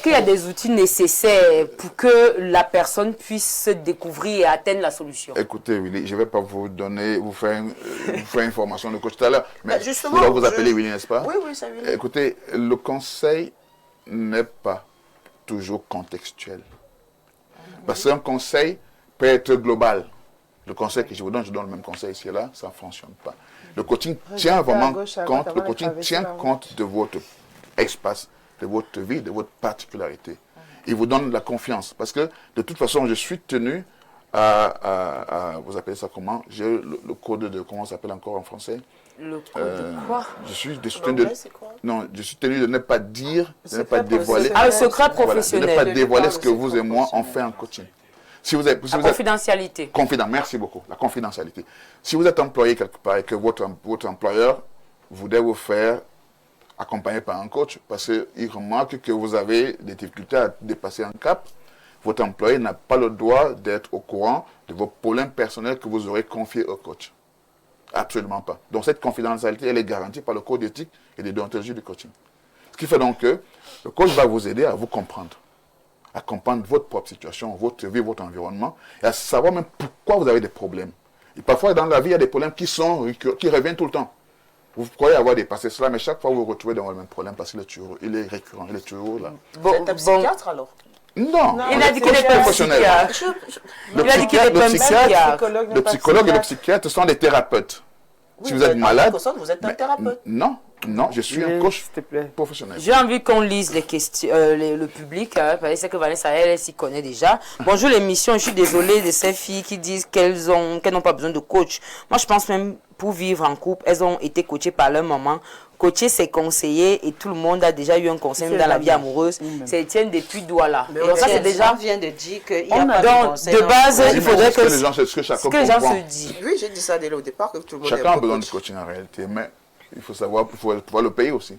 S1: qu'il y a des outils nécessaires pour que la personne puisse se découvrir et atteindre la solution?
S6: Écoutez, Willy, je ne vais pas vous faire une formation de coach tout à l'heure, mais
S4: justement,
S6: vous appelez Willy, n'est-ce pas?
S4: Oui, oui, c'est Willy.
S6: Écoutez, le conseil n'est pas toujours contextuel. Parce qu'un conseil peut être global. Le conseil que je vous donne le même conseil ici et là, ça ne fonctionne pas. Le coaching tient vraiment compte de votre espace, de votre vie, de votre particularité. Il vous donne la confiance. Parce que de toute façon, je suis tenu vous appelez ça comment? J'ai le code de, comment ça s'appelle encore en français?
S1: Le code de quoi?
S6: Je suis tenu de ne pas dire, de ne pas dévoiler.
S1: Ah, le secret professionnel.
S6: De ne pas dévoiler ce que vous et moi on fait en coaching.
S1: La confidentialité.
S6: Merci beaucoup, la confidentialité. Si vous êtes employé quelque part et que votre employeur voudrait vous faire accompagner par un coach parce qu'il remarque que vous avez des difficultés à dépasser un cap, votre employé n'a pas le droit d'être au courant de vos problèmes personnels que vous aurez confiés au coach. Absolument pas. Donc cette confidentialité, elle est garantie par le code d'éthique et de déontologie du coaching. Ce qui fait donc que le coach va vous aider à vous comprendre. À comprendre votre propre situation, votre vie, votre environnement, et à savoir même pourquoi vous avez des problèmes. Et parfois, dans la vie, il y a des problèmes qui reviennent tout le temps. Vous croyez avoir dépassé cela, mais chaque fois, vous vous retrouvez dans le même problème parce qu'il est récurrent, il est toujours là.
S4: Vous êtes un psychiatre alors?
S6: Non.
S1: Il a dit qu'il n'est pas psychiatre.
S6: Le psychologue et le psychiatre sont des thérapeutes.
S4: Oui,
S6: si vous êtes malade,
S4: vous êtes un thérapeute.
S6: Non, je suis un coach professionnel.
S1: J'ai envie qu'on lise les questions, le public, parce que Vanessa, elle s'y connaît déjà. Bonjour l'émission, je suis désolée de ces filles qui disent qu'elles n'ont pas besoin de coach. Moi, je pense même pour vivre en couple, elles ont été coachées par leur maman. Coacher, c'est conseiller et tout le monde a déjà eu un conseil dans la vie amoureuse. C'est Étienne depuis Douala.
S2: Donc ça, c'est déjà... On vient de dire qu'il n'y a pas de conseil.
S1: De base, il faudrait que...
S6: Ce que les gens se disent.
S4: Oui, j'ai dit ça dès au départ, que tout le monde
S6: chacun a besoin de coaching en réalité, mais il faut savoir, il faut pouvoir le payer aussi.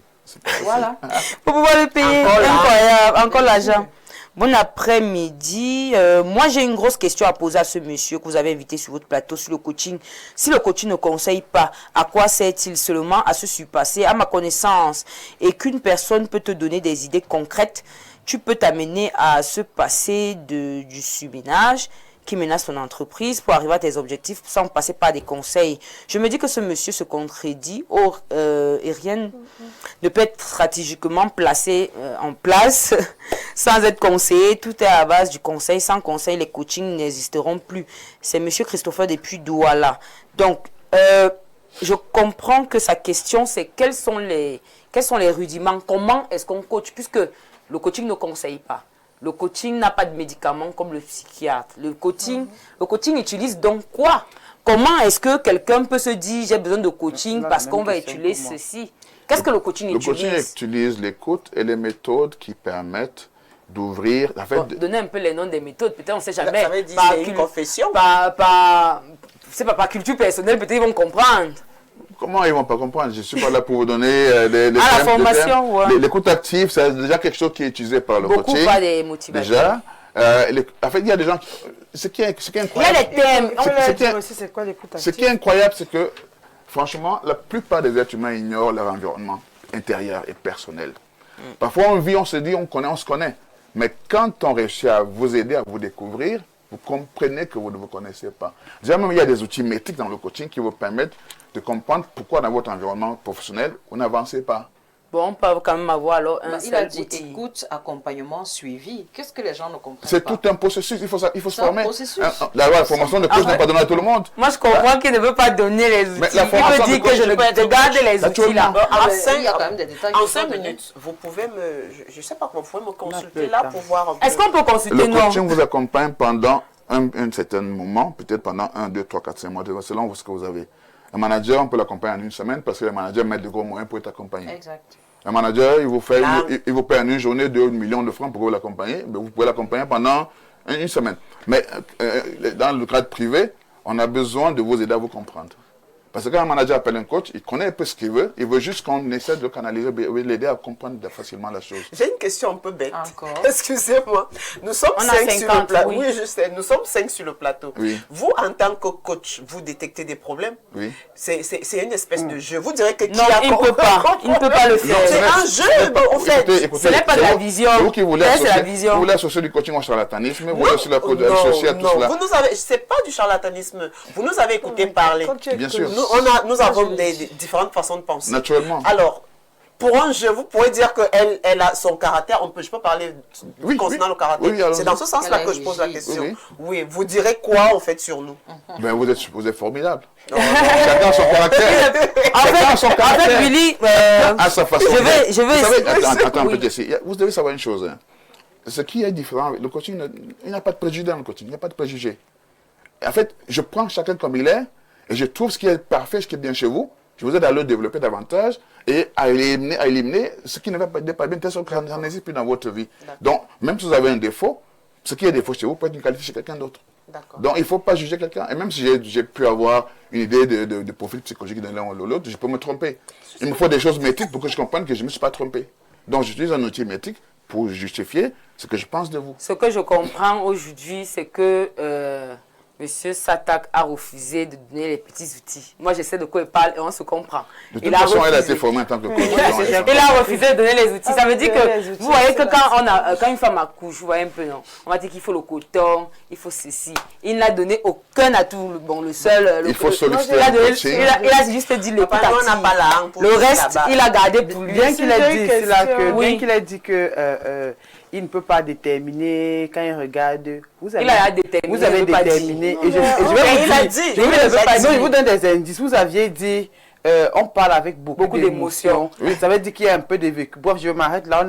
S2: Voilà.
S1: Pour pouvoir le payer, incroyable, encore l'argent. Bon après-midi. Moi, j'ai une grosse question à poser à ce monsieur que vous avez invité sur votre plateau sur le coaching. Si le coaching ne conseille pas, à quoi sert-il? Seulement à se surpasser? À ma connaissance, et qu'une personne peut te donner des idées concrètes, tu peux t'amener à se passer du surménage qui menace ton entreprise pour arriver à tes objectifs sans passer par des conseils. Je me dis que ce monsieur se contredit. Or, et rien ne peut être stratégiquement placé en place sans être conseillé. Tout est à base du conseil. Sans conseil, les coachings n'existeront plus. C'est monsieur Christopher depuis Douala. Donc, je comprends que sa question, c'est quels sont les rudiments, comment est-ce qu'on coach, puisque le coaching ne conseille pas. Le coaching n'a pas de médicaments comme le psychiatre. Le coaching utilise donc quoi? Comment est-ce que quelqu'un peut se dire j'ai besoin de coaching parce qu'on va utiliser ceci? Qu'est-ce que le coaching utilise?
S6: Le coaching utilise l'écoute et les méthodes qui permettent d'ouvrir... En fait,
S1: donner un peu les noms des méthodes, peut-être on ne sait jamais.
S4: Ça veut dire une confession.
S1: C'est pas par culture personnelle, peut-être ils vont comprendre.
S6: Comment ils ne vont pas comprendre? Je ne suis pas là pour vous donner
S1: la formation, ouais.
S6: L'écoute active, c'est déjà quelque chose qui est utilisé par le coaching.
S1: Beaucoup pas des motivations.
S6: Déjà. En fait, il y a des gens... Ce qui est incroyable...
S1: Il y a des thèmes.
S5: C'est quoi l'écoute active?
S6: Ce qui est incroyable, c'est que, franchement, la plupart des êtres humains ignorent leur environnement intérieur et personnel. Parfois, on vit, on se dit, on se connaît. Mais quand on réussit à vous aider, à vous découvrir, vous comprenez que vous ne vous connaissez pas. Déjà, même, il y a des outils métriques dans le coaching qui vous permettent de comprendre pourquoi dans votre environnement professionnel, vous n'avancez pas.
S1: Bon, on peut quand même avoir alors un
S2: il a dit écoute, accompagnement, suivi. Qu'est-ce que les gens ne comprennent pas?
S6: C'est tout un processus, il faut se former.
S2: La
S6: formation de coach n'est pas donnée à tout le monde.
S1: Moi, je comprends qu'il ne veut pas donner les outils.
S6: Il
S1: veut dire que je garde les outils là.
S2: Il y a quand même des détails.
S4: En 5 minutes, vous pouvez je ne sais pas comment vous pouvez me consulter là pour voir.
S1: Est-ce qu'on peut consulter?
S6: Le coaching vous accompagne pendant un certain moment, peut-être pendant 1, 2, 3, 4, 5 mois, selon ce que vous avez. Un manager, on peut l'accompagner en 1 semaine parce que les managers mettent de gros moyens pour t'accompagner.
S2: Exact.
S6: Un manager, il vous paie en une journée 2 millions de francs pour vous l'accompagner. Vous pouvez l'accompagner pendant 1 semaine. Mais dans le cadre privé, on a besoin de vous aider à vous comprendre. Parce que quand un manager appelle un coach, il connaît un peu ce qu'il veut. Il veut juste qu'on essaie de le canaliser, l'aider à comprendre facilement la chose.
S4: J'ai une question un peu bête.
S2: Encore.
S4: Excusez-moi. Nous sommes 5 sur le plateau. Oui, je sais. Nous sommes 5 sur le plateau.
S6: Oui.
S4: Vous, en tant que coach, vous détectez des problèmes?
S6: Oui.
S4: C'est une espèce de jeu. Vous direz que
S1: non, il ne peut pas. Il ne peut pas le faire.
S4: C'est un jeu, en fait.
S1: Ce n'est pas de la vision.
S6: Vous qui voulez associer du coaching au charlatanisme, vous voulez associer à tout cela.
S4: Vous nous avez, c'est pas du charlatanisme. Vous nous avez écouté parler.
S6: Bien sûr.
S4: Nous avons des différentes façons de penser.
S6: Naturellement.
S4: Alors, pour un jeu, vous pourrez dire qu'elle a son caractère. Je peux parler concernant le caractère.
S6: Oui,
S4: c'est dans ce sens-là que je pose la question. Oui, vous direz quoi en fait sur nous?
S6: Ben, vous êtes formidable. Chacun a son caractère.
S1: En fait, Billy,
S6: à sa façon.
S1: Je vais.
S6: Attends, vous devez savoir une chose. Ce qui est différent, le coaching, il n'y a pas de préjugé dans le coaching. Il n'y a pas de préjugé. En fait, je prends chacun comme il est. Et je trouve ce qui est parfait, ce qui est bien chez vous. Je vous aide à le développer davantage et à éliminer ce qui ne va pas bien, telle sorte que ça n'existe plus dans votre vie. Donc, même si vous avez un défaut, ce qui est défaut chez vous peut être une qualité chez quelqu'un d'autre. Donc, il ne faut pas juger quelqu'un. Et même si j'ai pu avoir une idée de profil psychologique de l'un ou de l'autre, je peux me tromper. Il me faut des choses métriques pour que je comprenne que je ne me suis pas trompé. Donc, j'utilise un outil métrique pour justifier ce que je pense de vous.
S1: Ce que je comprends aujourd'hui, c'est que Monsieur Satak a refusé de donner les petits outils. Moi, j'essaie de quoi il parle et on se comprend.
S6: De toute façon, elle a été formée en tant que coach.
S1: Il a refusé de donner les outils. Ça veut dire que, vous voyez que quand une femme accouche, vous voyez un peu, non? On va dire qu'il faut le coton, il faut ceci. Il n'a donné aucun atout. Bon, le seul...
S6: Il faut solliciter
S1: il a juste dit le coup d'actif. Le reste, il a gardé pour lui.
S3: Bien qu'il ait dit que... il ne peut pas déterminer quand il regarde. Vous avez déterminé. Et je vous donne des indices. Vous aviez dit, on parle avec beaucoup d'émotions. Oui. Ça veut dire qu'il y a un peu de vécu. Bref, je m'arrête là.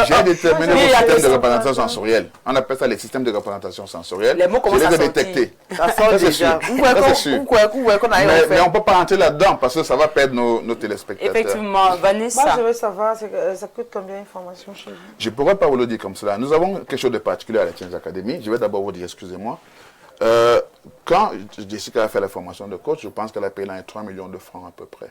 S6: J'ai déterminé vos systèmes de représentation sensorielle. On appelle ça les systèmes de représentation sensorielle.
S1: Les mots commencent à sortir.
S6: Détecter.
S3: Ça sort déjà.
S6: Mais on ne peut pas rentrer là-dedans parce que ça va perdre nos téléspectateurs.
S1: Effectivement, Vanessa.
S5: Moi, je veux savoir, ça coûte combien une formation chez vous?
S6: Je ne pourrais pas vous le dire comme cela. Nous avons quelque chose de particulier à la Change Academy. Je vais d'abord vous dire, excusez-moi. Quand Jessica a fait la formation de coach, je pense qu'elle a payé 3 millions de francs à peu près.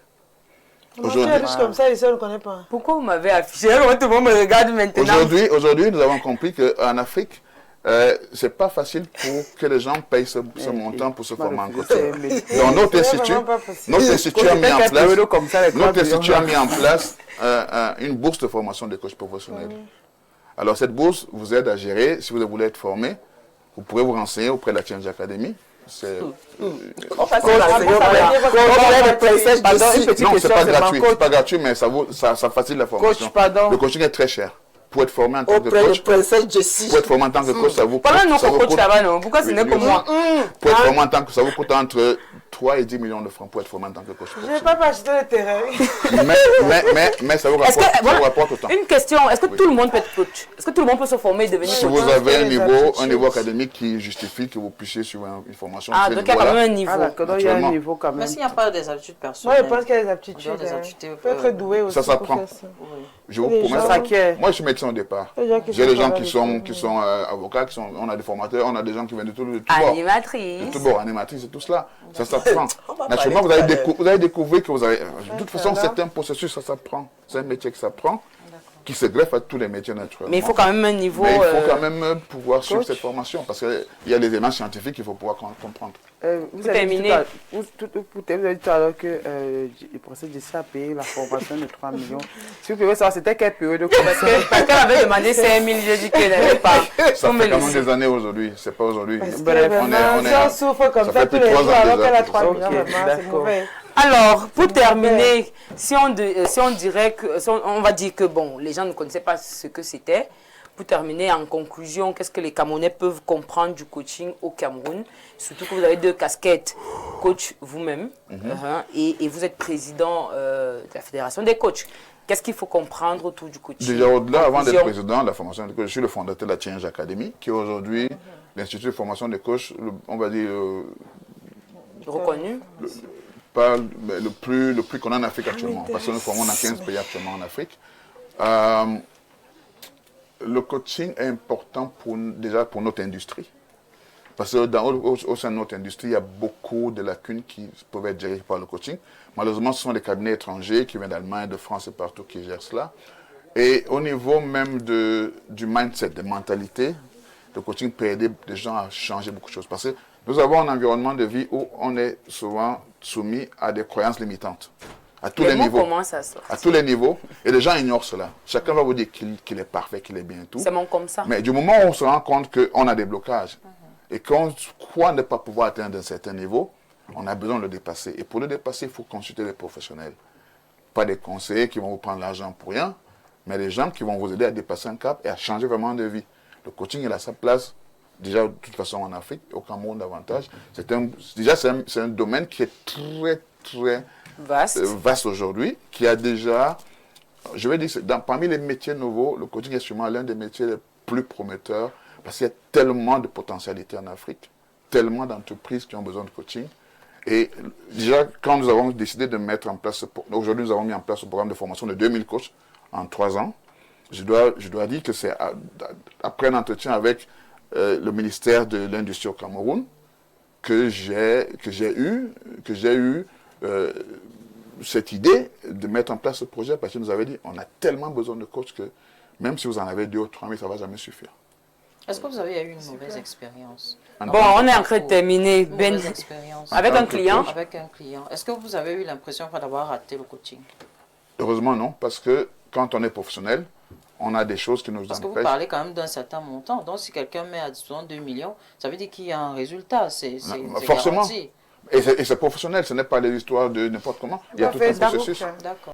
S5: Aujourd'hui, comme ça, ici, on ne connaît pas.
S1: Pourquoi vous m'avez affiché? Tout le monde me regarde maintenant.
S6: Aujourd'hui, nous avons compris qu'en Afrique, ce n'est pas facile pour que les gens payent ce montant pour se former en coaching. Donc notre institut a mis en place une bourse de formation des coachs professionnels. Alors cette bourse vous aide à gérer, si vous voulez être formé, vous pourrez vous renseigner auprès de la Change Academy. C'est pas gratuit, mais ça facilite la formation. Le coaching est très cher. Pour être formé en tant que coach, pour être formé en tant que coach, ça vous coûte.
S1: Pourquoi ce n'est que moi?
S6: Pour être formé en tant que ça vous coûte entre 3 et 10 millions de francs pour être formé en tant que coach
S5: Je
S6: sportif.
S5: n'ai pas acheté le terrain.
S6: Mais ça vous rapporte autant.
S1: Une question, est-ce que tout le monde peut être coach? Est-ce que tout le monde peut se former et devenir
S6: Si
S1: coach?
S6: vous avez un niveau académique qui justifie que vous puissiez suivre une formation,
S1: Ah, donc il y a quand même un niveau.
S3: Ah, d'accord, il y a un niveau quand
S2: Mais
S3: même.
S2: s'il n'y a pas des aptitudes
S5: Moi,
S2: personnelles.
S5: je pense qu'il y a des aptitudes.
S2: Des
S5: hein.
S2: aptitudes,
S5: Il faut être doué aussi.
S6: ça s'apprend.
S5: pour faire ça.
S6: Je vous
S5: Les
S6: promets
S5: gens-
S6: ça.
S3: s'acquiert.
S6: Moi, je suis médecin au départ.
S5: Les gens qui
S6: J'ai des gens
S5: sont
S6: qui sont avocats, on a des formateurs, on a des gens qui viennent de tout bord.
S1: Animatrice.
S6: De tout bord, animatrice et tout cela. Ça s'apprend.
S4: On va
S6: Naturellement,
S4: parler
S6: vous allez découvrir que vous avez... De toute façon, c'est un processus, ça s'apprend. C'est un métier qui s'apprend, qui se greffe à tous les métiers naturellement.
S1: Mais il faut quand même un niveau...
S6: Mais il faut quand même pouvoir suivre cette formation, parce qu'il y a les éléments scientifiques qu'il faut pouvoir comprendre.
S3: Vous avez dit tout à l'heure que le procès de ça a payé la formation de 3 millions. Si vous pouvez savoir, c'était quelle période de
S1: Parce qu'elle avait demandé 5 000, j'ai dit qu'elle n'avait pas.
S6: Ça
S1: Faut me
S6: fait quand même
S1: laisser.
S6: des années aujourd'hui, c'est pas aujourd'hui.
S3: Bref,
S5: Si on souffre comme
S6: ça
S5: ça
S6: fait
S5: tous
S6: plus de
S5: les
S6: 3
S5: jours
S6: ans
S5: alors
S6: déjà
S5: qu'elle a
S6: que
S5: 3
S6: ça.
S5: millions,
S3: Ok,
S5: vraiment, c'est
S3: d'accord.
S5: mauvais.
S1: Alors, pour terminer, si on dirait que... on va dire que, bon, les gens ne connaissaient pas ce que c'était. Pour terminer, en conclusion, qu'est-ce que les Camerounais peuvent comprendre du coaching au Cameroun? Surtout que vous avez 2 casquettes, coach vous-même, et vous êtes président de la Fédération des coachs. Qu'est-ce qu'il faut comprendre autour du coaching?
S6: Déjà au-delà, avant d'être
S1: Conclusion.
S6: président de la formation des coachs, je suis le fondateur de la Change Academy, qui est aujourd'hui l'institut de formation des coachs, on va dire,
S1: Reconnu.
S6: le plus qu'on a en Afrique actuellement, parce que nous formons dans 15 pays actuellement en Afrique. Le coaching est important déjà pour notre industrie. Parce que au sein de notre industrie, il y a beaucoup de lacunes qui peuvent être gérées par le coaching. Malheureusement, ce sont des cabinets étrangers qui viennent d'Allemagne, de France et partout qui gèrent cela. Et au niveau même du mindset, de mentalité, le coaching peut aider les gens à changer beaucoup de choses. Parce que nous avons un environnement de vie où on est souvent soumis à des croyances limitantes. À tous les
S1: mots
S6: niveaux.
S1: commencent à sortir.
S6: À tous les niveaux. Et les gens ignorent cela. Chacun va vous dire qu'il est parfait, qu'il est bien et tout.
S1: C'est mon comme ça.
S6: Mais du moment où on se rend compte qu'on a des blocages et qu'on croit ne pas pouvoir atteindre un certain niveau, on a besoin de le dépasser. Et pour le dépasser, il faut consulter les professionnels. Pas des conseillers qui vont vous prendre l'argent pour rien, mais des gens qui vont vous aider à dépasser un cap et à changer vraiment de vie. Le coaching, il a sa place, déjà de toute façon en Afrique, au Cameroun davantage. C'est un domaine qui est très, très vaste aujourd'hui, qui a déjà, je vais dire, parmi les métiers nouveaux, le coaching est sûrement l'un des métiers les plus prometteurs, parce qu'il y a tellement de potentialités en Afrique, tellement d'entreprises qui ont besoin de coaching. Et déjà, quand nous avons décidé de mettre en place, aujourd'hui nous avons mis en place un programme de formation de 2000 coachs en 3 ans, je dois dire que c'est après un entretien avec le ministère de l'Industrie au Cameroun que j'ai eu cette idée de mettre en place ce projet, parce que nous avait dit on a tellement besoin de coachs que même si vous en avez 2 ou 3 000, ça ne va jamais suffire.
S2: Est-ce que vous avez eu une mauvaise expérience?
S1: Bon, on est en train de terminer. Ben,
S2: Mauvaise expérience.
S1: avec un client.
S2: Avec un client. Est-ce que vous avez eu l'impression d'avoir raté le coaching?
S6: Heureusement non, parce que quand on est professionnel, on a des choses qui nous
S2: Parce que vous
S6: empêchent.
S2: parlez quand même d'un certain montant. Donc si quelqu'un met à disposition 2 millions, ça veut dire qu'il y a un résultat. C'est
S6: forcément.
S2: garanti.
S6: Et c'est professionnel, ce n'est pas des histoires de n'importe comment. Il y a tout un processus.
S2: D'accord.